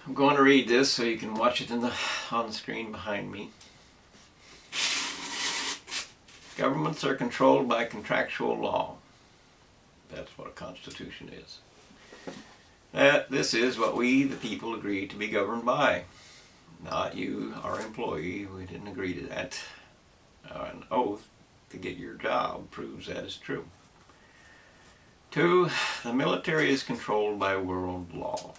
I'm going to read this so you can watch it on the screen behind me. Governments are controlled by contractual law. That's what a constitution is. This is what we, the people, agree to be governed by. Not you, our employee. We didn't agree to that. An oath to get your job proves that is true. 2, the military is controlled by world law.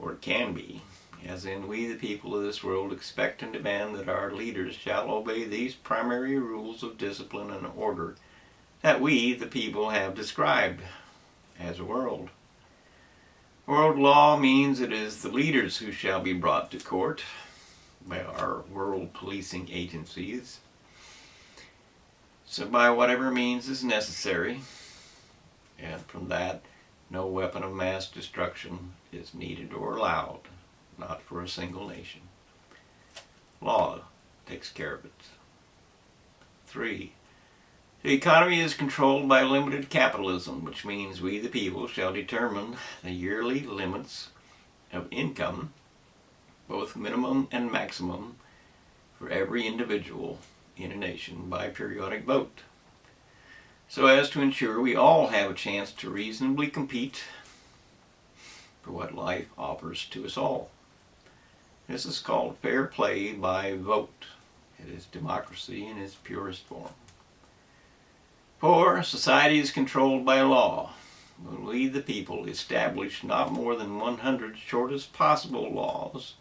Or it can be, as in we, the people of this world, expect and demand that our leaders shall obey these primary rules of discipline and order that we, the people, have described as a world. World law means it is the leaders who shall be brought to court by our world policing agencies. So by whatever means is necessary, and from that, no weapon of mass destruction is needed or allowed, not for a single nation. Law takes care of it. 3, the economy is controlled by limited capitalism, which means we, the people, shall determine the yearly limits of income, both minimum and maximum, for every individual in a nation by periodic vote, so as to ensure we all have a chance to reasonably compete for what life offers to us all. This is called fair play by vote. It is democracy in its purest form. 4, society is controlled by law. When we, the people, establish not more than 100 shortest possible laws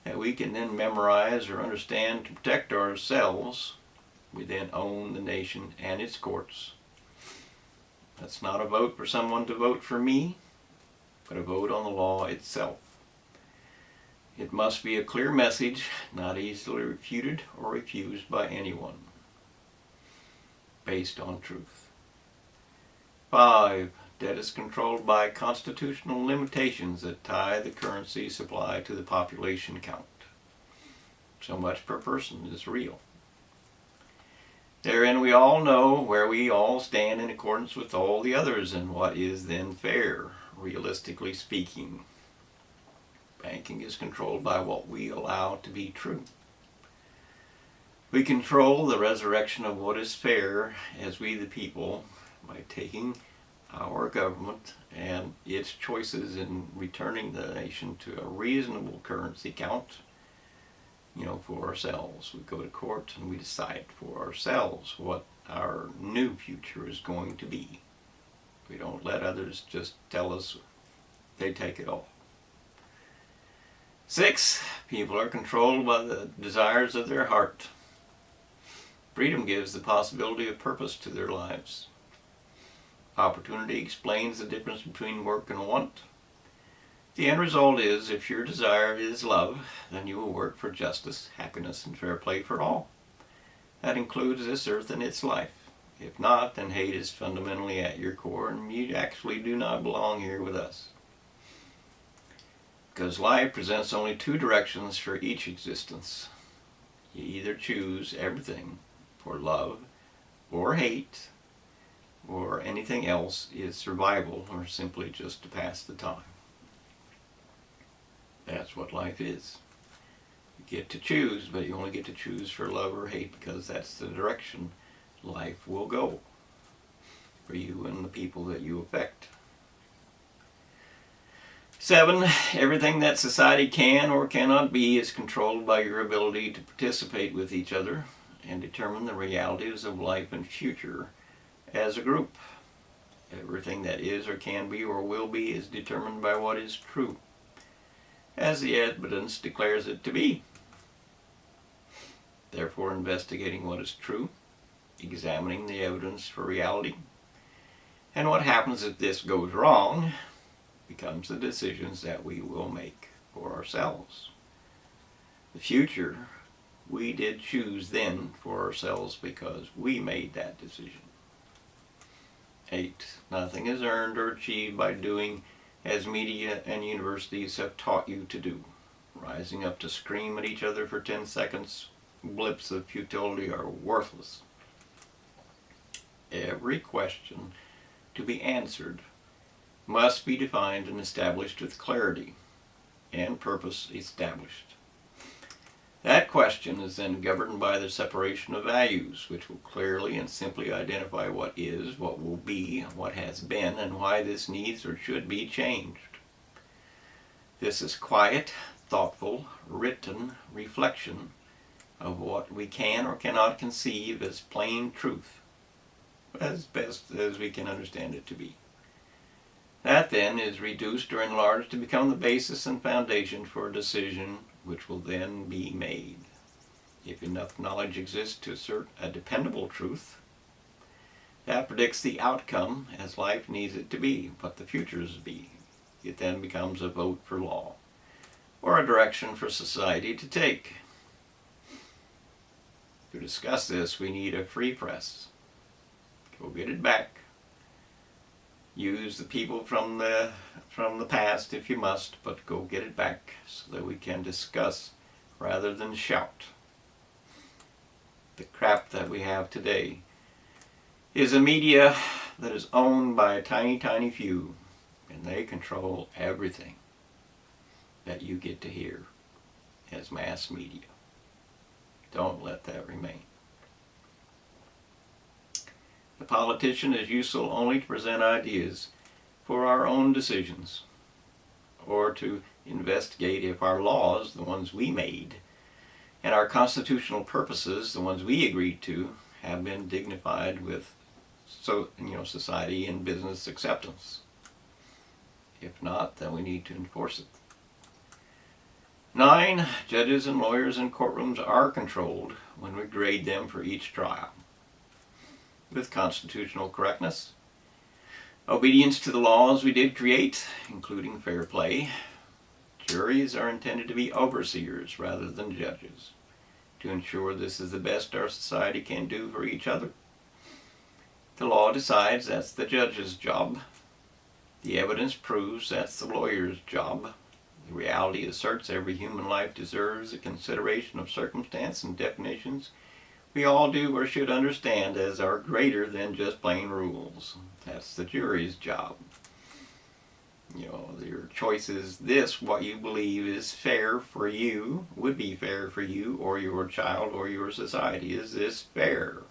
that we can then memorize or understand to protect ourselves, we then own the nation and its courts. That's not a vote for someone to vote for me, but a vote on the law itself. It must be a clear message, not easily refuted or refused by anyone, based on truth. 5, debt is controlled by constitutional limitations that tie the currency supply to the population count. So much per person is real. Therein we all know where we all stand in accordance with all the others and what is then fair, realistically speaking. Banking is controlled by what we allow to be true. We control the resurrection of what is fair as we, the people, by taking our government and its choices in returning the nation to a reasonable currency count, for ourselves. We go to court and we decide for ourselves what our new future is going to be. We don't let others just tell us they take it all. 6, people are controlled by the desires of their heart. Freedom gives the possibility of purpose to their lives. Opportunity explains the difference between work and want. The end result is, if your desire is love, then you will work for justice, happiness, and fair play for all. That includes this earth and its life. If not, then hate is fundamentally at your core, and you actually do not belong here with us. Because life presents only 2 directions for each existence. You either choose everything for love or hate, or anything else is survival or simply just to pass the time. That's what life is. You get to choose, but you only get to choose for love or hate because that's the direction life will go for you and the people that you affect. 7, everything that society can or cannot be is controlled by your ability to participate with each other and determine the realities of life and future as a group. Everything that is or can be or will be is determined by what is true, as the evidence declares it to be. Therefore, investigating what is true, examining the evidence for reality, and what happens if this goes wrong, becomes the decisions that we will make for ourselves. The future, we did choose then for ourselves because we made that decision. 8, nothing is earned or achieved by doing as media and universities have taught you to do. Rising up to scream at each other for 10 seconds, blips of futility are worthless. Every question to be answered must be defined and established with clarity. and purpose established. That question is then governed by the separation of values, which will clearly and simply identify what is, what will be, what has been, and why this needs or should be changed. This is quiet, thoughtful, written reflection of what we can or cannot conceive as plain truth, as best as we can understand it to be. That then is reduced or enlarged to become the basis and foundation for a decision which will then be made. If enough knowledge exists to assert a dependable truth, that predicts the outcome as life needs it to be, what the future is to be. It then becomes a vote for law, or a direction for society to take. To discuss this, we need a free press. Go get it back. Use the people from the past if you must, but go get it back so that we can discuss rather than shout. The crap that we have today is a media that is owned by a tiny, tiny few, and they control everything that you get to hear as mass media. Don't let that remain. The politician is useful only to present ideas for our own decisions, or to investigate if our laws, the ones we made, and our constitutional purposes, the ones we agreed to, have been dignified with society and business acceptance. If not, then we need to enforce it. 9, judges and lawyers in courtrooms are controlled when we grade them for each trial, with constitutional correctness, obedience to the laws we did create, including fair play. Juries are intended to be overseers rather than judges, to ensure this is the best our society can do for each other. The law decides that's the judge's job. The evidence proves that's the lawyer's job. The reality asserts every human life deserves a consideration of circumstance and definitions we all do or should understand as are greater than just plain rules. That's the jury's job. Your choice is this: what you believe is fair for you, would be fair for you or your child or your society. Is this fair?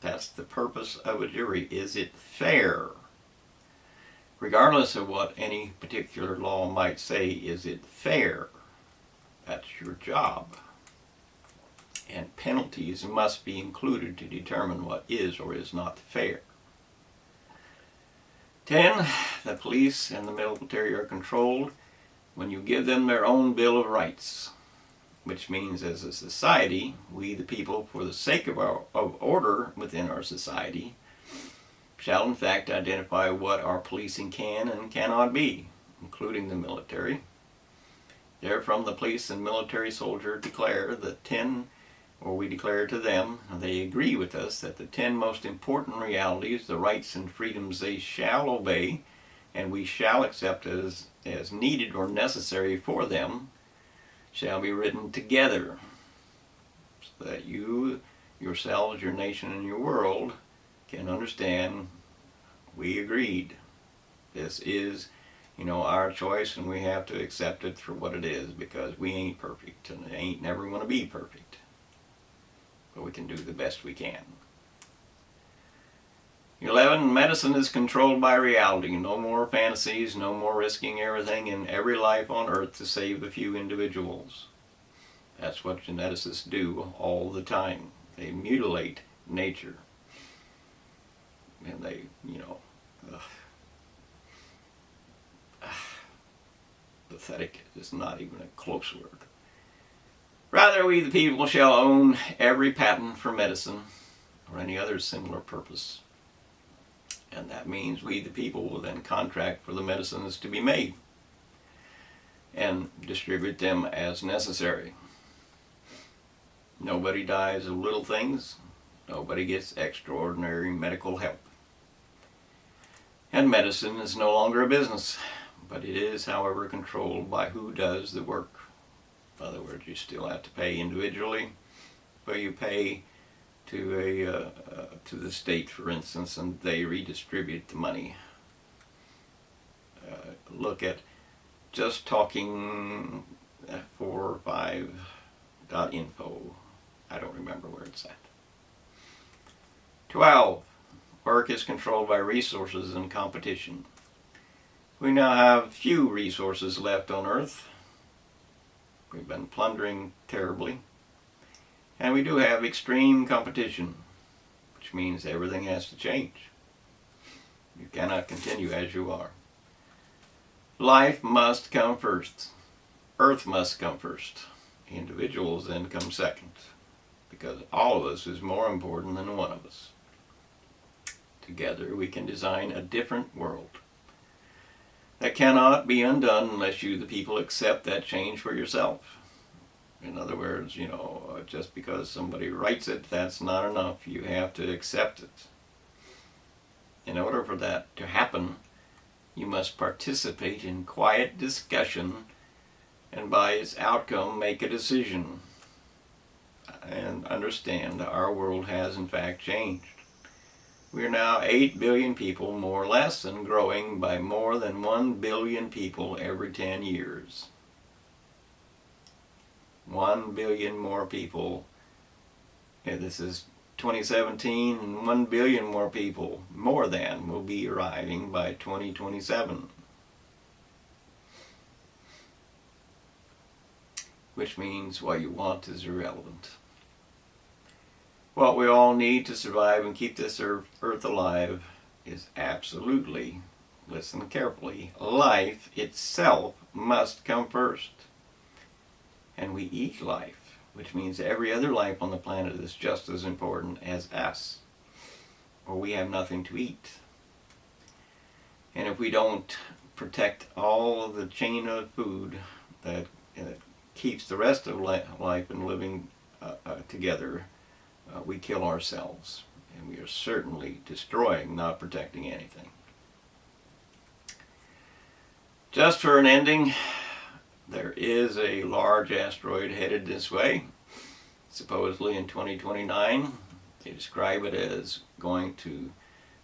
That's the purpose of a jury. Is it fair? Regardless of what any particular law might say, is it fair? That's your job. And penalties must be included to determine what is or is not fair. 10, the police and the military are controlled when you give them their own Bill of Rights, which means as a society, we the people, for the sake of order within our society, shall in fact identify what our policing can and cannot be, including the military. Therefrom the police and military soldier declare the 10, or we declare to them, and they agree with us, that the 10 most important realities, the rights and freedoms they shall obey, and we shall accept as needed or necessary for them, shall be written together, so that you, yourselves, your nation, and your world can understand we agreed. This is, our choice, and we have to accept it for what it is, because we ain't perfect, and it ain't never going to be perfect. But we can do the best we can. 11, medicine is controlled by reality. No more fantasies, no more risking everything in every life on earth to save a few individuals. That's what geneticists do all the time. They mutilate nature. And they, pathetic is not even a close word. Rather, we the people shall own every patent for medicine or any other similar purpose. And that means we the people will then contract for the medicines to be made and distribute them as necessary. Nobody dies of little things. Nobody gets extraordinary medical help. And medicine is no longer a business, but it is, however, controlled by who does the work. In other words, you still have to pay individually, but you pay to the state, for instance, and they redistribute the money. Look at JustTalking7.info. I don't remember where it's at. 12. Work is controlled by resources and competition. We now have few resources left on Earth. We've been plundering terribly. And we do have extreme competition, which means everything has to change. You cannot continue as you are. Life must come first. Earth must come first. Individuals then come second, because all of us is more important than one of us. Together we can design a different world that cannot be undone unless you, the people, accept that change for yourself. In other words, just because somebody writes it, that's not enough. You have to accept it. In order for that to happen, you must participate in quiet discussion and by its outcome make a decision and understand our world has in fact changed. We are now 8 billion people, more or less, and growing by more than 1 billion people every 10 years. 1 billion more people. This is 2017, and 1 billion more people, more than, will be arriving by 2027. Which means what you want is irrelevant. What we all need to survive and keep this earth alive is absolutely, listen carefully, life itself must come first. And we eat life, which means every other life on the planet is just as important as us, or we have nothing to eat. And if we don't protect all of the chain of food that keeps the rest of life and living together, we kill ourselves, and we are certainly destroying, not protecting anything. Just for an ending, there is a large asteroid headed this way, supposedly in 2029. They describe it as going to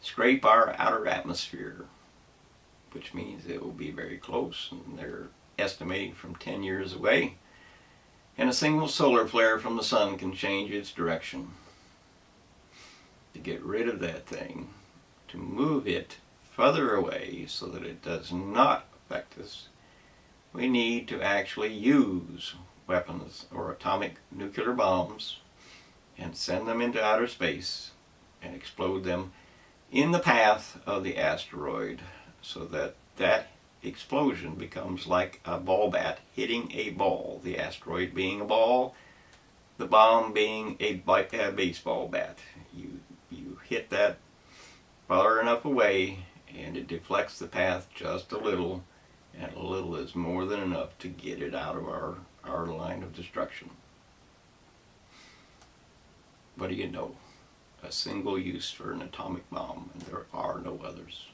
scrape our outer atmosphere, which means it will be very close, and they're estimating from 10 years away. And a single solar flare from the sun can change its direction. To get rid of that thing, to move it further away so that it does not affect us, we need to actually use weapons or atomic nuclear bombs and send them into outer space and explode them in the path of the asteroid, so that that explosion becomes like a ball bat hitting a ball, the asteroid being a ball, the bomb being a baseball bat. You hit that far enough away and it deflects the path just a little, and a little is more than enough to get it out of our line of destruction. What do you know? A single use for an atomic bomb, and there are no others.